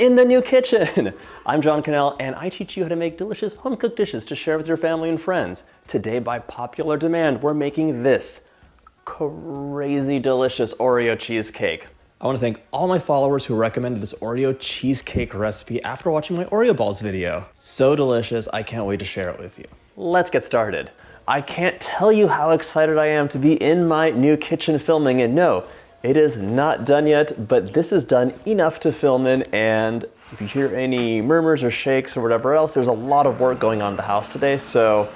in the new kitchen. I'm John Cannell, and I teach you how to make delicious home-cooked dishes to share with your family and friends. Today, by popular demand, we're making this crazy delicious Oreo cheesecake. I want to thank all my followers who recommended this Oreo cheesecake recipe after watching my Oreo balls video. So delicious, I can't wait to share it with you. Let's get started. I can't tell you how excited I am to be in my new kitchen filming, and no, it is not done yet, but this is done enough to film in, and if you hear any murmurs or shakes or whatever else, there's a lot of work going on in the house today, so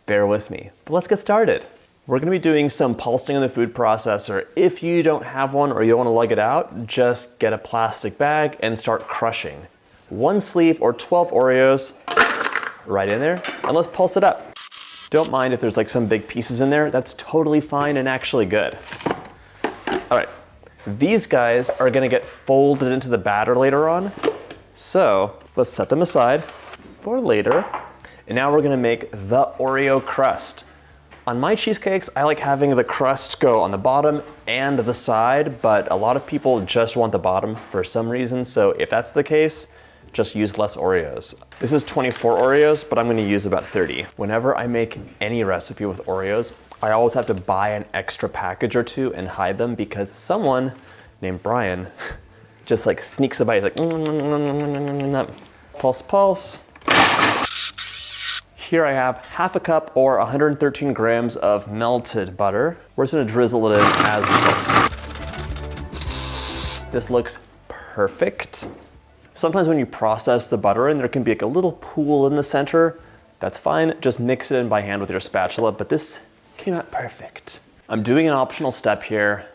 bear with me. But let's get started. We're gonna be doing some pulsing in the food processor. If you don't have one or you don't wanna lug it out, just get a plastic bag and start crushing. 1 sleeve or 12 Oreos right in there, and let's pulse it up. Don't mind if there's like some big pieces in there, that's totally fine and actually good. All right, these guys are gonna get folded into the batter later on. So let's set them aside for later. And now we're gonna make the Oreo crust. On my cheesecakes, I like having the crust go on the bottom and the side, but a lot of people just want the bottom for some reason. So if that's the case, just use less Oreos. This is 24 Oreos, but I'm gonna use about 30. Whenever I make any recipe with Oreos, I always have to buy an extra package or two and hide them because someone named Brian just like sneaks by. He's like, pulse, pulse. Here I have half a cup or 113 grams of melted butter. We're just gonna drizzle it in as we pulse. This looks perfect. Sometimes when you process the butter in, there can be like a little pool in the center. That's fine, just mix it in by hand with your spatula, but this came out perfect. I'm doing an optional step here.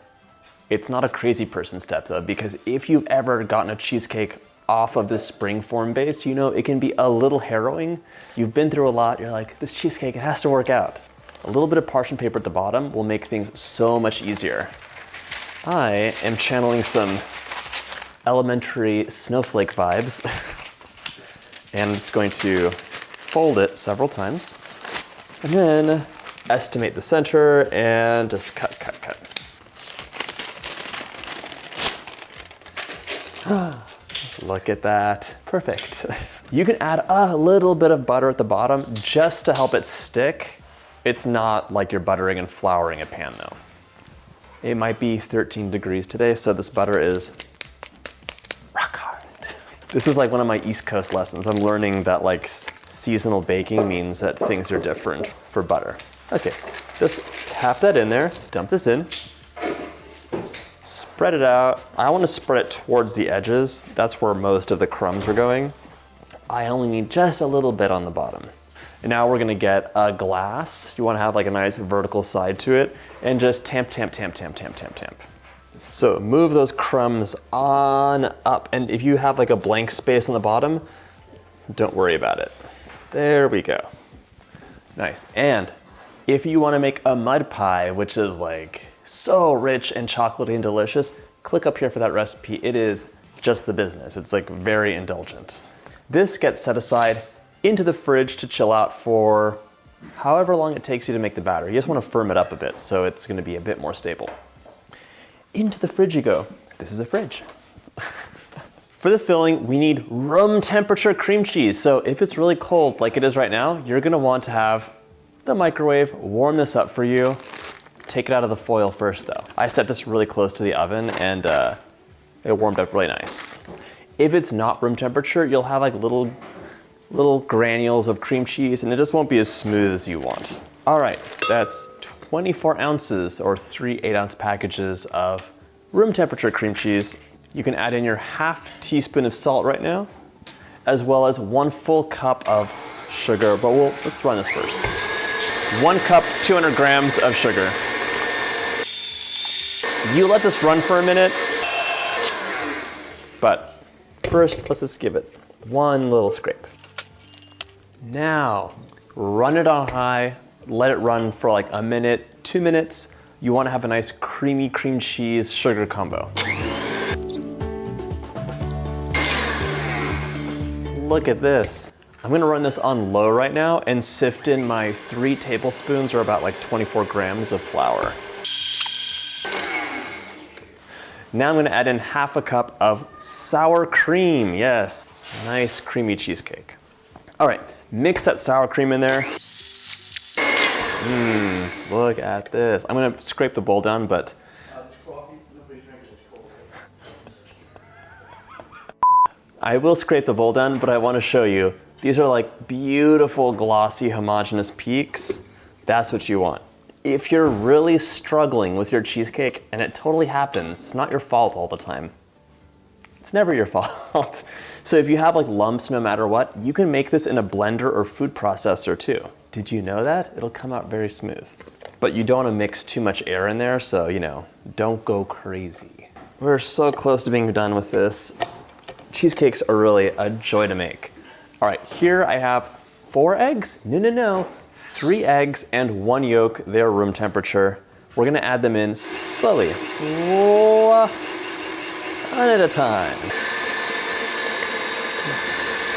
It's not a crazy person step though, because if you've ever gotten a cheesecake off of this springform base, you know it can be a little harrowing. You've been through a lot, you're like, this cheesecake, it has to work out. A little bit of parchment paper at the bottom will make things so much easier. I am channeling some elementary snowflake vibes, and I'm just going to fold it several times, and then estimate the center and just cut, cut, cut. Look at that, perfect. You can add a little bit of butter at the bottom just to help it stick. It's not like you're buttering and flouring a pan though. It might be 13 degrees today, so this butter is rock hard. This is like one of my East Coast lessons. I'm learning that like seasonal baking means that things are different for butter. Okay, just tap that in there, dump this in. Spread it out. I want to spread it towards the edges. That's where most of the crumbs are going. I only need just a little bit on the bottom. And now we're gonna get a glass. You wanna have like a nice vertical side to it and just tamp, tamp, tamp, tamp, tamp, tamp, tamp. So move those crumbs on up. And if you have like a blank space on the bottom, don't worry about it. There we go. Nice. And if you wanna make a mud pie, which is like so rich and chocolatey and delicious, click up here for that recipe. It is just the business. It's like very indulgent. This gets set aside into the fridge to chill out for however long it takes you to make the batter. You just want to firm it up a bit so it's going to be a bit more stable. Into the fridge you go. This is a fridge. For the filling, we need room temperature cream cheese. So if it's really cold like it is right now, you're going to want to have the microwave warm this up for you. Take it out of the foil first though. I set this really close to the oven and it warmed up really nice. If it's not room temperature, you'll have like little granules of cream cheese and it just won't be as smooth as you want. All right, that's 24 ounces or 3 8-ounce packages of room temperature cream cheese. You can add in your half teaspoon of salt right now, as well as 1 full cup of sugar, but let's run this first. 1 cup, 200 grams of sugar. You let this run for a minute, but first, let's just give it 1 little scrape. Now, run it on high, let it run for like a minute, 2 minutes. You wanna have a nice creamy cream cheese sugar combo. Look at this. I'm gonna run this on low right now and sift in my 3 tablespoons or about like 24 grams of flour. Now I'm gonna add in half a cup of sour cream. Yes, nice creamy cheesecake. All right, mix that sour cream in there. Look at this. I'm gonna scrape the bowl down, but I will scrape the bowl down, but I wanna show you. These are like beautiful, glossy, homogeneous peaks. That's what you want. If you're really struggling with your cheesecake, and it totally happens, it's not your fault all the time. It's never your fault. So if you have like lumps no matter what, you can make this in a blender or food processor too. Did you know that? It'll come out very smooth. But you don't want to mix too much air in there, so you know, don't go crazy. We're so close to being done with this. Cheesecakes are really a joy to make. All right, here I have 4 eggs. No. 3 eggs and 1 yolk. They're room temperature. We're gonna add them in slowly, one at a time.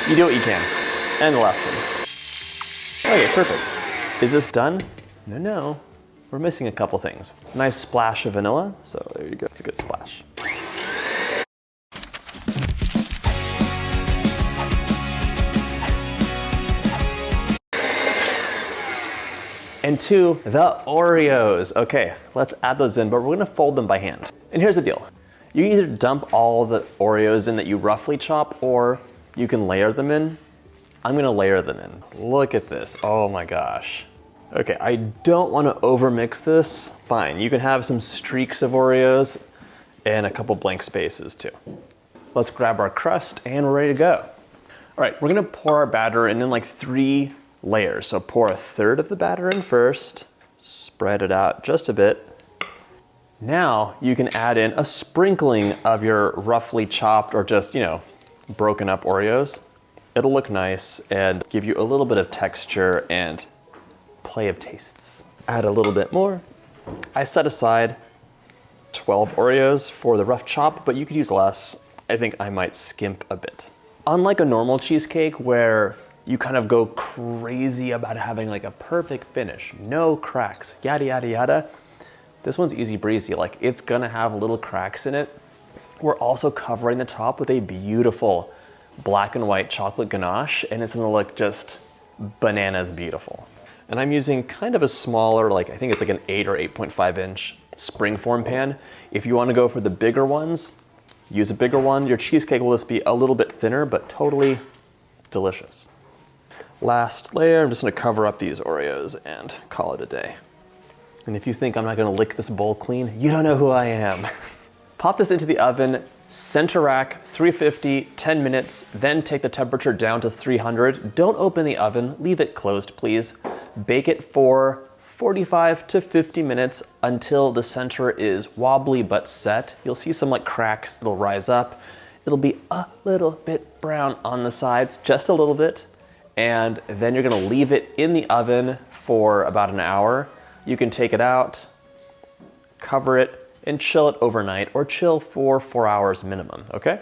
You do what you can. And the last one. Okay, perfect. Is this done? No. We're missing a couple things. Nice splash of vanilla. So there you go. It's a good splash. And 2, the Oreos. Okay, let's add those in, but we're gonna fold them by hand. And here's the deal. You can either dump all the Oreos in that you roughly chop, or you can layer them in. I'm gonna layer them in. Look at this, oh my gosh. Okay, I don't wanna overmix this. Fine, you can have some streaks of Oreos and a couple blank spaces too. Let's grab our crust and we're ready to go. All right, we're gonna pour our batter in like 3 layers. So pour 1/3 of the batter in first, spread it out just a bit. Now you can add in a sprinkling of your roughly chopped or just, you know, broken up Oreos. It'll look nice and give you a little bit of texture and play of tastes. Add a little bit more. I set aside 12 Oreos for the rough chop, but you could use less. I think I might skimp a bit. Unlike a normal cheesecake where you kind of go crazy about having like a perfect finish, no cracks, yada, yada, yada. This one's easy breezy. Like it's gonna have little cracks in it. We're also covering the top with a beautiful black and white chocolate ganache, and it's gonna look just bananas beautiful. And I'm using kind of a smaller, like I think it's like an 8 or 8.5 inch springform pan. If you wanna go for the bigger ones, use a bigger one. Your cheesecake will just be a little bit thinner, but totally delicious. Last layer, I'm just gonna cover up these Oreos and call it a day. And if you think I'm not gonna lick this bowl clean, you don't know who I am. Pop this into the oven, center rack, 350, 10 minutes, then take the temperature down to 300. Don't open the oven, leave it closed, please. Bake it for 45 to 50 minutes until the center is wobbly but set. You'll see some like cracks, it'll rise up. It'll be a little bit brown on the sides, just a little bit. And then you're gonna leave it in the oven for about an hour. You can take it out, cover it, and chill it overnight, or chill for 4 hours minimum, okay?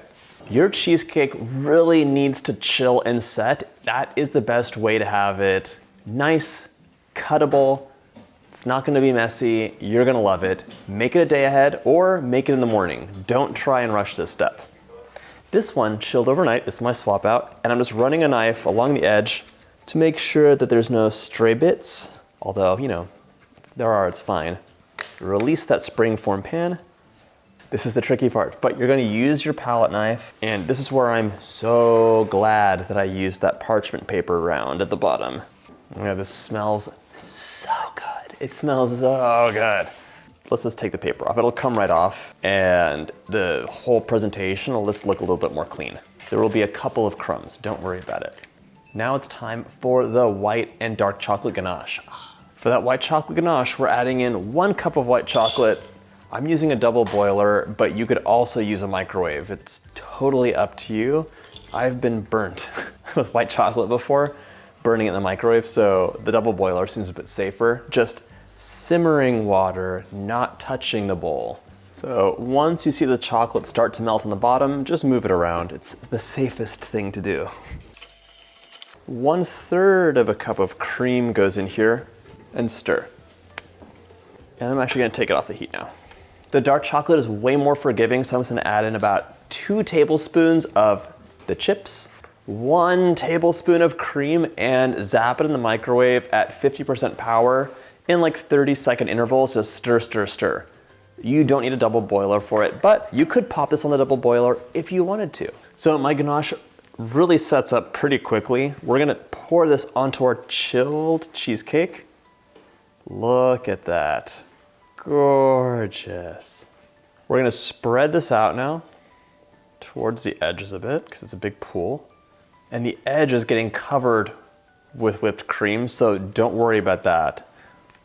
Your cheesecake really needs to chill and set. That is the best way to have it nice, cuttable. It's not gonna be messy. You're gonna love it. Make it a day ahead or make it in the morning. Don't try and rush this step. This one chilled overnight. It's my swap out, and I'm just running a knife along the edge to make sure that there's no stray bits. Although, you know, if there are, it's fine. Release that springform pan. This is the tricky part, but you're gonna use your palette knife, and this is where I'm so glad that I used that parchment paper round at the bottom. Yeah, this smells so good. It smells so good. Let's just take the paper off. It'll come right off, and the whole presentation will just look a little bit more clean. There will be a couple of crumbs, don't worry about it. Now it's time for the white and dark chocolate ganache. For that white chocolate ganache, we're adding in 1 cup of white chocolate. I'm using a double boiler, but you could also use a microwave. It's totally up to you. I've been burnt with white chocolate before, burning it in the microwave, so the double boiler seems a bit safer. Just simmering water, not touching the bowl. So once you see the chocolate start to melt on the bottom, just move it around. It's the safest thing to do. 1/3 of a cup of cream goes in here and stir. And I'm actually gonna take it off the heat now. The dark chocolate is way more forgiving, so I'm just gonna add in about 2 tablespoons of the chips, 1 tablespoon of cream, and zap it in the microwave at 50% power in like 30-second intervals. Just stir, stir, stir. You don't need a double boiler for it, but you could pop this on the double boiler if you wanted to. So my ganache really sets up pretty quickly. We're gonna pour this onto our chilled cheesecake. Look at that. Gorgeous. We're gonna spread this out now towards the edges a bit because it's a big pool. And the edge is getting covered with whipped cream, so don't worry about that.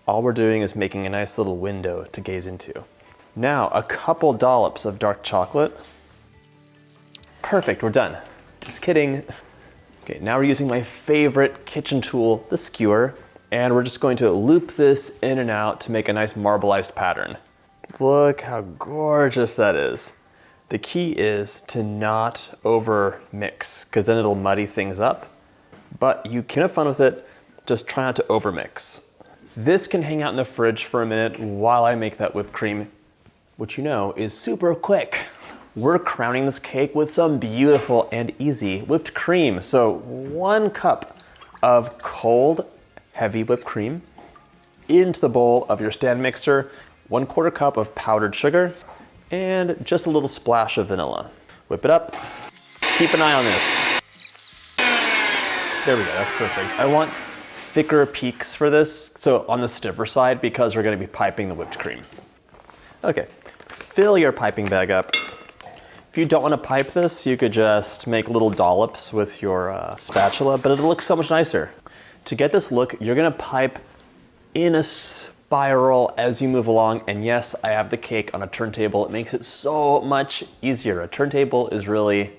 All we're doing is making a nice little window to gaze into. Now, a couple dollops of dark chocolate. Perfect, we're done. Just kidding. Okay, now we're using my favorite kitchen tool, the skewer, and we're just going to loop this in and out to make a nice marbleized pattern. Look how gorgeous that is. The key is to not over mix, because then it'll muddy things up, but you can have fun with it, just try not to over mix. This can hang out in the fridge for a minute while I make that whipped cream, which you know is super quick. We're crowning this cake with some beautiful and easy whipped cream. So 1 cup of cold, heavy whipped cream into the bowl of your stand mixer, 1/4 cup of powdered sugar, and just a little splash of vanilla. Whip it up. Keep an eye on this. There we go, that's perfect. I want thicker peaks for this, so on the stiffer side, because we're gonna be piping the whipped cream. Okay, fill your piping bag up. If you don't want to pipe this, you could just make little dollops with your spatula, but it'll look so much nicer. To get this look, you're gonna pipe in a spiral as you move along, and yes, I have the cake on a turntable. It makes it so much easier. A turntable is really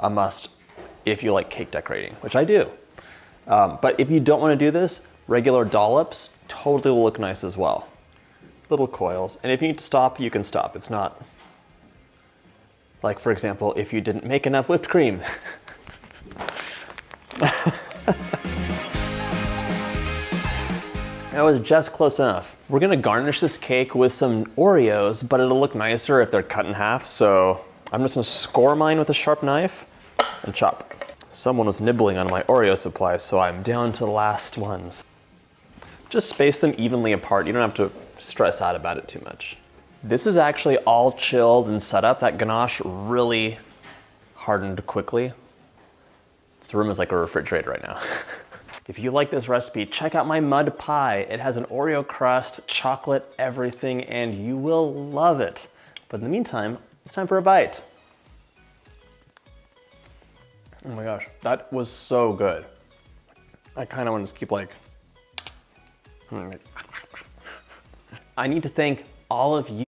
a must if you like cake decorating, which I do. But if you don't want to do this, regular dollops totally will look nice as well. Little coils, and if you need to stop, you can stop. It's not like, for example, if you didn't make enough whipped cream. That was just close enough. We're gonna garnish this cake with some Oreos, but it'll look nicer if they're cut in half, so I'm just gonna score mine with a sharp knife and chop. Someone was nibbling on my Oreo supplies, so I'm down to the last ones. Just space them evenly apart. You don't have to stress out about it too much. This is actually all chilled and set up. That ganache really hardened quickly. This room is like a refrigerator right now. If you like this recipe, check out my mud pie. It has an Oreo crust, chocolate, everything, and you will love it. But in the meantime, it's time for a bite. Oh my gosh, that was so good. I kind of want to just keep like... I need to thank all of you